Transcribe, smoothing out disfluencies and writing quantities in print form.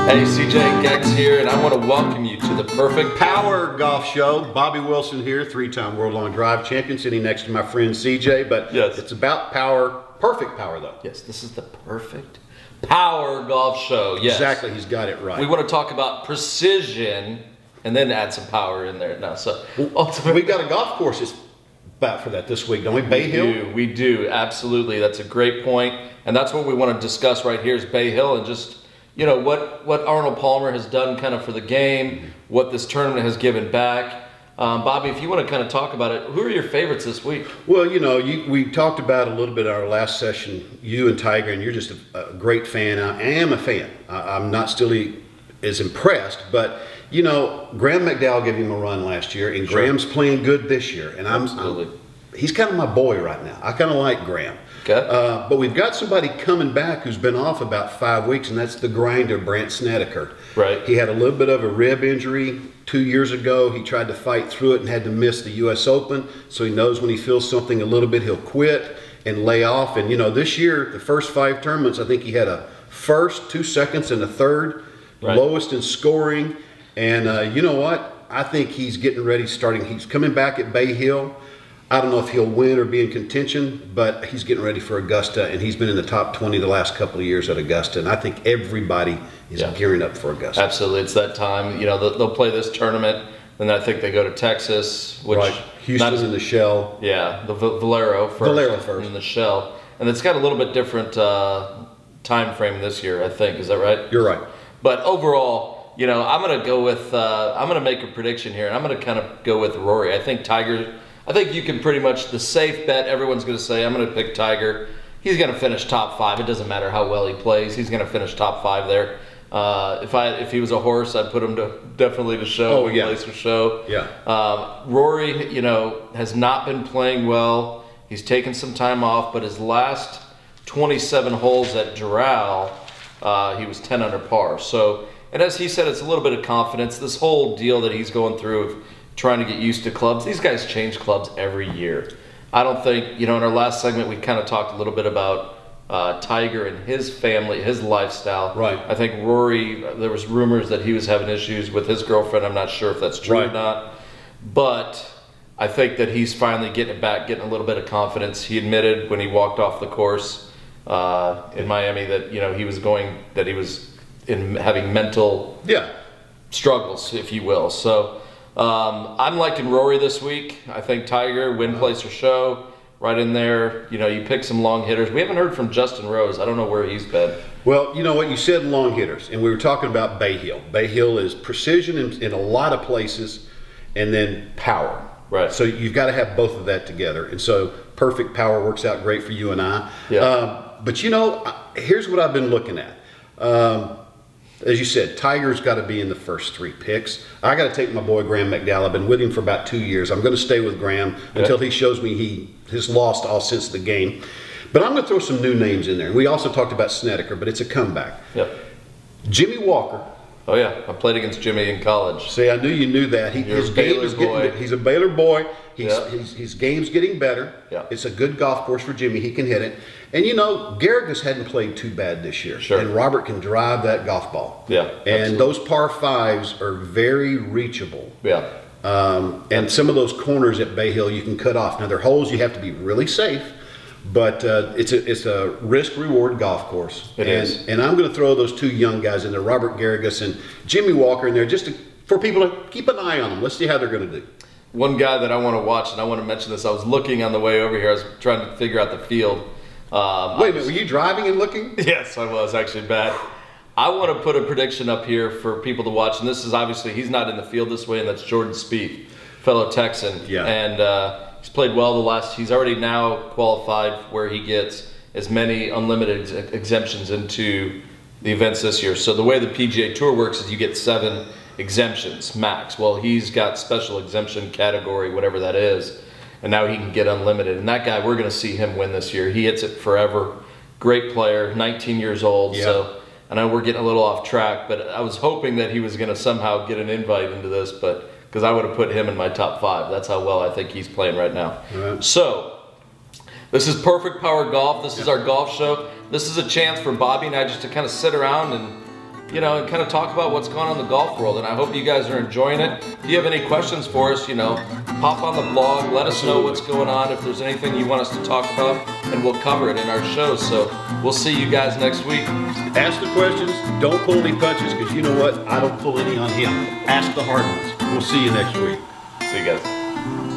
Hey, CJ Gex here, and I want to welcome you to the Perfect Power Golf Show. Bobby Wilson here, three-time World Long Drive champion, sitting next to my friend CJ. But yes, it's about power, perfect power though. Yes, this is the Perfect Power Golf Show. Yes, exactly. He's got it right. We want to talk about precision and then add some power in there now. So we've got a golf course that's about for that this week, don't we? Bay Hill. We do. Absolutely. That's a great point, and that's what we want to discuss right here is Bay Hill and just, you know, what Arnold Palmer has done kind of for the game, what this tournament has given back. Bobby, if you want to kind of talk about it, who are your favorites this week? Well, you know, we talked about a little bit in our last session, you and Tiger, and you're just a great fan. I am a fan. I'm not still as impressed, but, you know, Graham McDowell gave him a run last year, and sure, Graham's playing good this year. And he's kind of my boy right now. I kind of like Graham. Okay. But we've got somebody coming back who's been off about 5 weeks, and that's the grinder, Brandt Snedeker. Right. He had a little bit of a rib injury 2 years ago. He tried to fight through it and had to miss the U.S. Open, so he knows when he feels something a little bit, he'll quit and lay off. And, you know, this year, the first 5 tournaments, I think he had a first, 2 seconds, and a third, right, lowest in scoring. And you know what? I think he's getting ready, he's coming back at Bay Hill. I don't know if he'll win or be in contention, but he's getting ready for Augusta, and he's been in the top 20 the last couple of years at Augusta, and I think everybody is gearing up for Augusta. Absolutely. It's that time. You know, they'll play this tournament, and I think they go to Texas, which... Right. Houston's in the shell. Yeah, the Valero first. Valero first. In the shell. And it's got a little bit different time frame this year, I think. Is that right? You're right. But overall, you know, I'm going to go with... I'm going to make a prediction here, and I'm going to kind of go with Rory. I think you can pretty much, the safe bet, everyone's going to say, I'm going to pick Tiger. He's going to finish top 5. It doesn't matter how well he plays. He's going to finish top 5 there. If he was a horse, I'd put him definitely to show. Oh, yeah. Place for show. Yeah. Rory, you know, has not been playing well. He's taken some time off, but his last 27 holes at Doral, he was 10 under par. So, and as he said, it's a little bit of confidence. This whole deal that he's going through of trying to get used to clubs. These guys change clubs every year. I don't think, you know, in our last segment, we kind of talked a little bit about Tiger and his family, his lifestyle. Right. I think Rory, there was rumors that he was having issues with his girlfriend. I'm not sure if that's true or not. But I think that he's finally getting it back, getting a little bit of confidence. He admitted when he walked off the course in Miami that, you know, he was having mental struggles, if you will. So I'm liking Rory this week. I think Tiger, win, place, or show, right in there. You know, you pick some long hitters. We haven't heard from Justin Rose. I don't know where he's been. Well, you know what? You said long hitters, and we were talking about Bay Hill. Bay Hill is precision in a lot of places, and then power. Right. So you've got to have both of that together. And so perfect power works out great for you and I. Yeah. But, you know, here's what I've been looking at. As you said, Tiger's got to be in the first 3 picks. I got to take my boy Graham McDowell. I've been with him for about 2 years. I'm going to stay with Graham until he shows me he has lost all sense of the game. But I'm going to throw some new names in there. We also talked about Snedeker, but it's a comeback. Yep. Jimmy Walker. Oh yeah, I played against Jimmy in college. See, I knew you knew that. His game is getting. He's a Baylor boy. His game's getting better. Yeah. It's a good golf course for Jimmy. He can hit it. And you know, Garrigus hadn't played too bad this year. Sure. And Robert can drive that golf ball. Yeah. And absolutely. those par 5s are very reachable. Yeah. And some of those corners at Bay Hill you can cut off. Now they're holes you have to be really safe, but it's a risk-reward golf course. It is. And I'm going to throw those 2 young guys in there, Robert Garrigus and Jimmy Walker in there, just for people to keep an eye on them. Let's see how they're going to do. One guy that I want to watch, and I want to mention this, I was looking on the way over here. I was trying to figure out the field. Wait a minute, were you driving and looking? Yes, I was actually bad. I want to put a prediction up here for people to watch, and this is obviously, he's not in the field this way, and that's Jordan Spieth, fellow Texan. Yeah. And he's played well he's already now qualified where he gets as many unlimited exemptions into the events this year. So the way the PGA Tour works is you get 7 exemptions max. Well, he's got special exemption category, whatever that is, and now he can get unlimited. And that guy, we're going to see him win this year. He hits it forever. Great player, 19 years old. Yeah. So I know we're getting a little off track, but I was hoping that he was going to somehow get an invite into this, but because I would have put him in my top 5. That's how well I think he's playing right now. Right. So this is Perfect Power Golf. This is our golf show. This is a chance for Bobby and I just to kind of sit around and you know, and kind of talk about what's going on in the golf world. And I hope you guys are enjoying it. If you have any questions for us, you know, pop on the blog, let us know what's going on. If there's anything you want us to talk about, and we'll cover it in our shows. So we'll see you guys next week. Ask the questions, don't pull any punches, because you know what? I don't pull any on him. Ask the hard ones. We'll see you next week. See you guys.